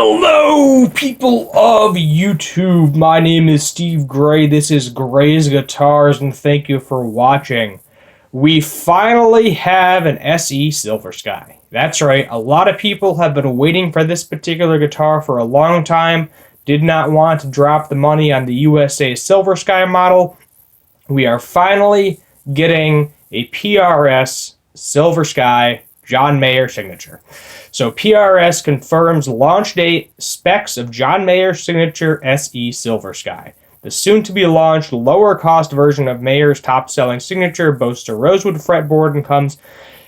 Hello, people of YouTube. My name is Steve Gray. This is Gray's Guitars, and thank you for watching. We finally have an SE Silver Sky. That's right, a lot of people have been waiting for this particular guitar for a long time, did not want to drop the money on the USA Silver Sky model. We are finally getting a PRS Silver Sky John Mayer signature. So PRS confirms launch date, specs of John Mayer's signature SE Silver Sky. The soon-to-be-launched, lower-cost version of Mayer's top-selling signature boasts a rosewood fretboard and comes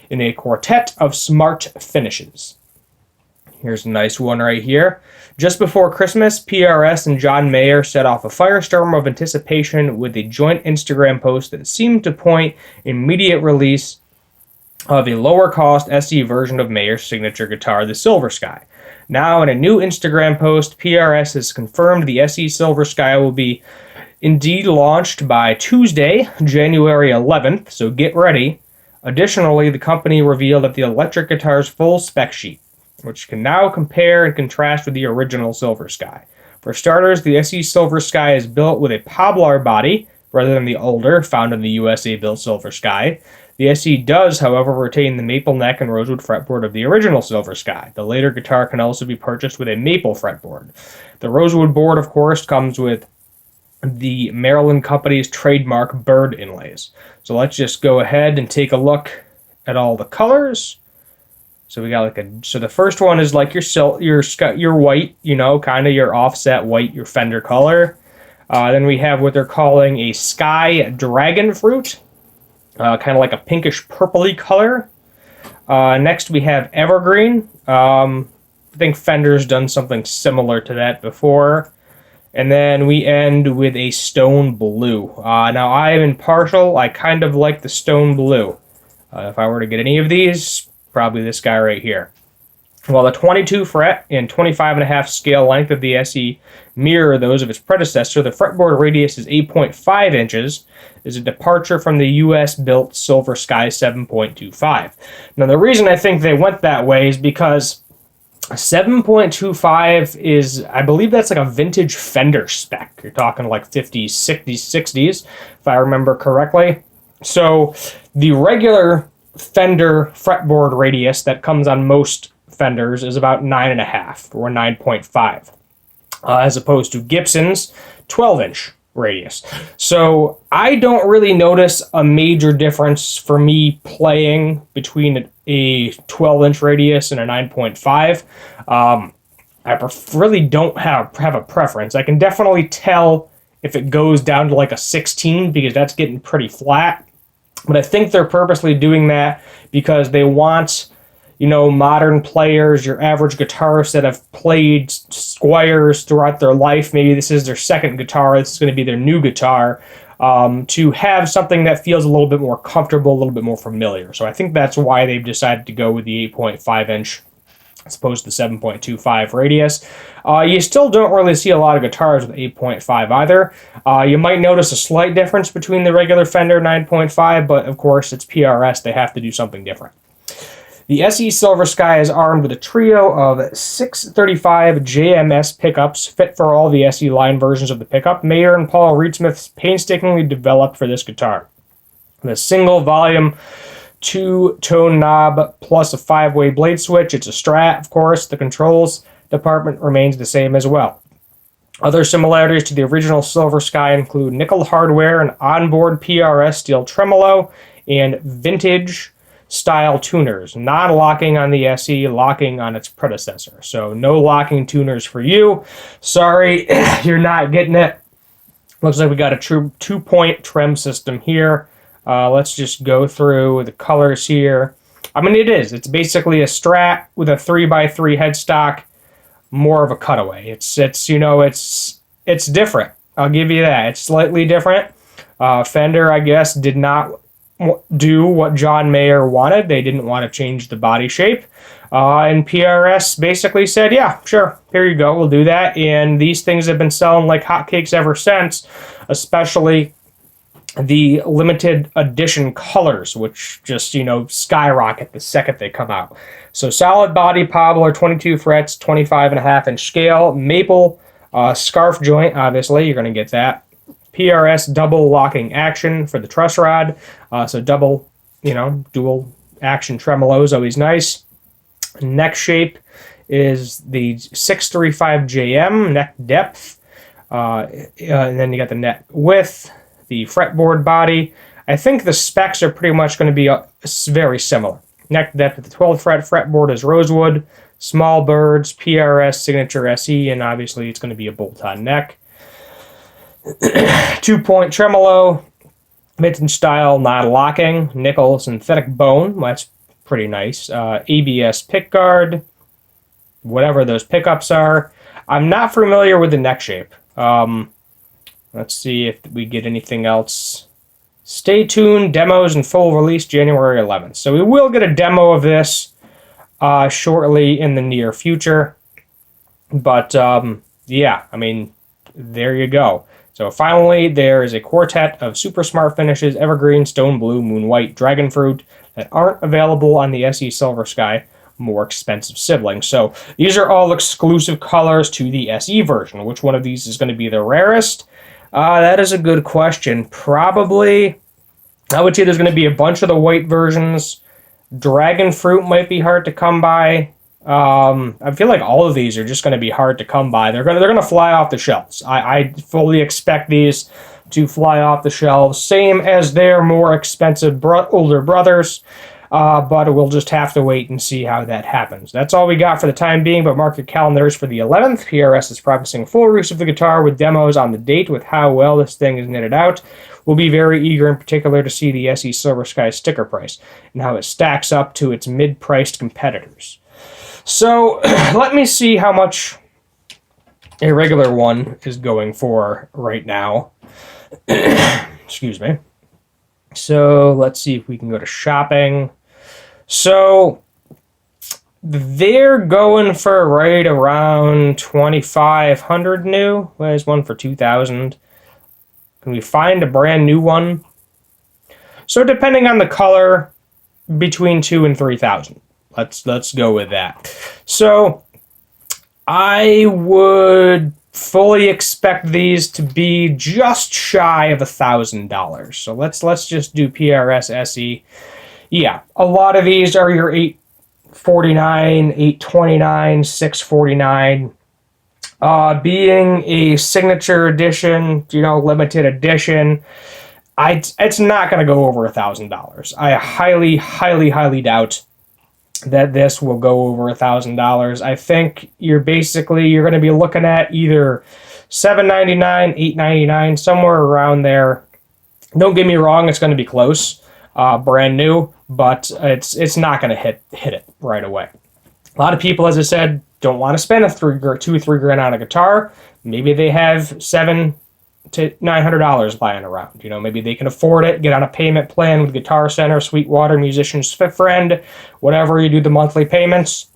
in a quartet of smart finishes. Here's a nice one right here. Just before Christmas, PRS and John Mayer set off a firestorm of anticipation with a joint Instagram post that seemed to point immediate release of a lower-cost SE version of Mayer's signature guitar, the Silver Sky. Now, in a new Instagram post, PRS has confirmed the SE Silver Sky will be indeed launched by Tuesday, January 11th, so get ready. Additionally, the company revealed that the electric guitar's full spec sheet, which can now compare and contrast with the original Silver Sky. For starters, the SE Silver Sky is built with a Poblar body, rather than the older, found in the USA-built Silver Sky. The SE does, however, retain the maple neck and rosewood fretboard of the original Silver Sky. The later guitar can also be purchased with a maple fretboard. The rosewood board, of course, comes with the Maryland company's trademark bird inlays. So let's just go ahead and take a look at all the colors. So we got so the first one is like your white, kind of your offset white, your Fender color. Then we have what they're calling a Sky Dragon Fruit. Kind of like a pinkish purpley color. Next we have Evergreen. I think Fender's done something similar to that before. And then we end with a Stone Blue. Now I am impartial. I kind of like the Stone Blue. If I were to get any of these, probably this guy right here. While the 22 fret and 25.5 scale length of the SE mirror those of its predecessor, the fretboard radius is 8.5 inches, is a departure from the US-built Silver Sky 7.25. Now, the reason I think they went that way is because 7.25 is, I believe that's like a vintage Fender spec. You're talking like 50s, 60s, 60s, if I remember correctly. So the regular Fender fretboard radius that comes on most Fenders is about 9.5 or 9.5, as opposed to Gibson's 12-inch radius. So I don't really notice a major difference for me playing between a 12-inch radius and a 9.5. I really don't have a preference. I can definitely tell if it goes down to like a 16 because that's getting pretty flat. But I think they're purposely doing that because they want, modern players, your average guitarists that have played Squires throughout their life, maybe this is their second guitar, this is going to be their new guitar, to have something that feels a little bit more comfortable, a little bit more familiar. So I think that's why they've decided to go with the 8.5 inch as opposed to the 7.25 radius. You still don't really see a lot of guitars with 8.5 either. You might notice a slight difference between the regular Fender 9.5, but of course it's PRS, they have to do something different. The SE Silver Sky is armed with a trio of 635 JMS pickups, fit for all the SE line versions of the pickup. Mayer and Paul Reedsmith painstakingly developed for this guitar. The single volume 2-tone knob plus a 5-way blade switch. It's a Strat, of course. The controls department remains the same as well. Other similarities to the original Silver Sky include nickel hardware, an onboard PRS steel tremolo, and vintage style tuners, non-locking on the SE, locking on its predecessor. So no locking tuners for you. Sorry, you're not getting it. Looks like we got a true 2-point trem system here. Let's just go through the colors here. I mean, it's basically a Strat with a 3x3 headstock, more of a cutaway. It's different. I'll give you that. It's slightly different. Fender, I guess, did not do what John Mayer wanted. They didn't want to change the body shape. And PRS basically said, yeah, sure, here you go, we'll do that. And these things have been selling like hotcakes ever since, especially the limited edition colors, which just, skyrocket the second they come out. So solid body Poplar, 22 frets, 25.5-inch scale, maple scarf joint, obviously, you're going to get that. PRS double locking action for the truss rod, so double, dual action tremolo is always nice. Neck shape is the 635JM neck depth, and then you got the neck width, the fretboard body. I think the specs are pretty much going to be very similar. Neck depth at the 12th fret, fretboard is rosewood, small birds, PRS Signature SE, and obviously it's going to be a bolt-on neck. 2-point tremolo, vintage style, non-locking, nickel synthetic bone. Well, that's pretty nice. ABS pickguard, whatever those pickups are. I'm not familiar with the neck shape. Let's see if we get anything else. Stay tuned, demos and full release January 11th. So we will get a demo of this shortly in the near future. But yeah, I mean, there you go. So finally, there is a quartet of super smart finishes, evergreen, stone blue, moon white, dragon fruit, that aren't available on the SE Silver Sky more expensive siblings. So these are all exclusive colors to the SE version. Which one of these is going to be the rarest? That is a good question. Probably, I would say there's going to be a bunch of the white versions. Dragon fruit might be hard to come by. I feel like all of these are just going to be hard to come by. They're going to fly off the shelves. I fully expect these to fly off the shelves, same as their more expensive older brothers. But we'll just have to wait and see how that happens. That's all we got for the time being, but mark your calendars for the 11th. PRS is promising full use of the guitar with demos on the date with how well this thing is knitted out. We'll be very eager in particular to see the SE Silver Sky sticker price and how it stacks up to its mid-priced competitors. So let me see how much a regular one is going for right now. Excuse me. So let's see if we can go to shopping. So they're going for right around 2,500 new. There's one for 2,000. Can we find a brand new one? So depending on the color, between 2,000 and 3,000. Let's go with that. So I would fully expect these to be just shy of $1,000. So let's just do PRS SE. Yeah, a lot of these are your $849, $829, $649. Being a signature edition, limited edition, it's not going to go over $1,000. I highly, highly, highly doubt that this will go over $1,000. I think you're going to be looking at either $799, $899, somewhere around there. Don't get me wrong, it's going to be close, brand new, but it's not going to hit it right away. A lot of people, as I said, don't want to spend $2-3 on a guitar. Maybe they have $700 to $900 lying around. Maybe they can afford it, get on a payment plan with Guitar Center, Sweetwater, Musician's Friend, whatever you do the monthly payments,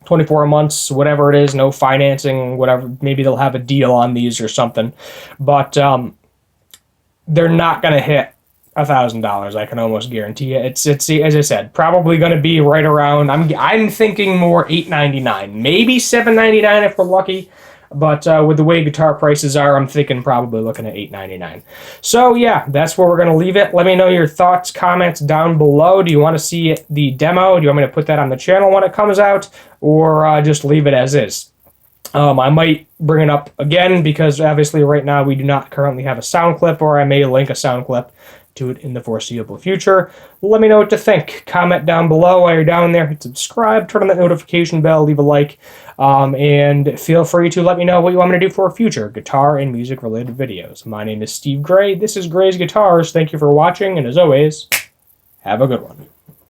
24 months, whatever it is, no financing, whatever. Maybe they'll have a deal on these or something, but they're not going to hit $1,000. I can almost guarantee you. It's as I said, probably going to be right around. I'm thinking more $899, maybe $799 if we're lucky. But with the way guitar prices are, I'm thinking probably looking at $899. So yeah, that's where we're going to leave it. Let me know your thoughts, comments down below. Do you want to see the demo? Do you want me to put that on the channel when it comes out? Or just leave it as is? I might bring it up again because obviously right now we do not currently have a sound clip, or I may link a sound clip to it in the foreseeable future. Let me know what you think. Comment down below while you're down there. Hit subscribe, turn on that notification bell, leave a like, and feel free to let me know what you want me to do for future guitar and music related videos. My name is Steve Gray. This is Gray's Guitars. Thank you for watching, and as always, have a good one.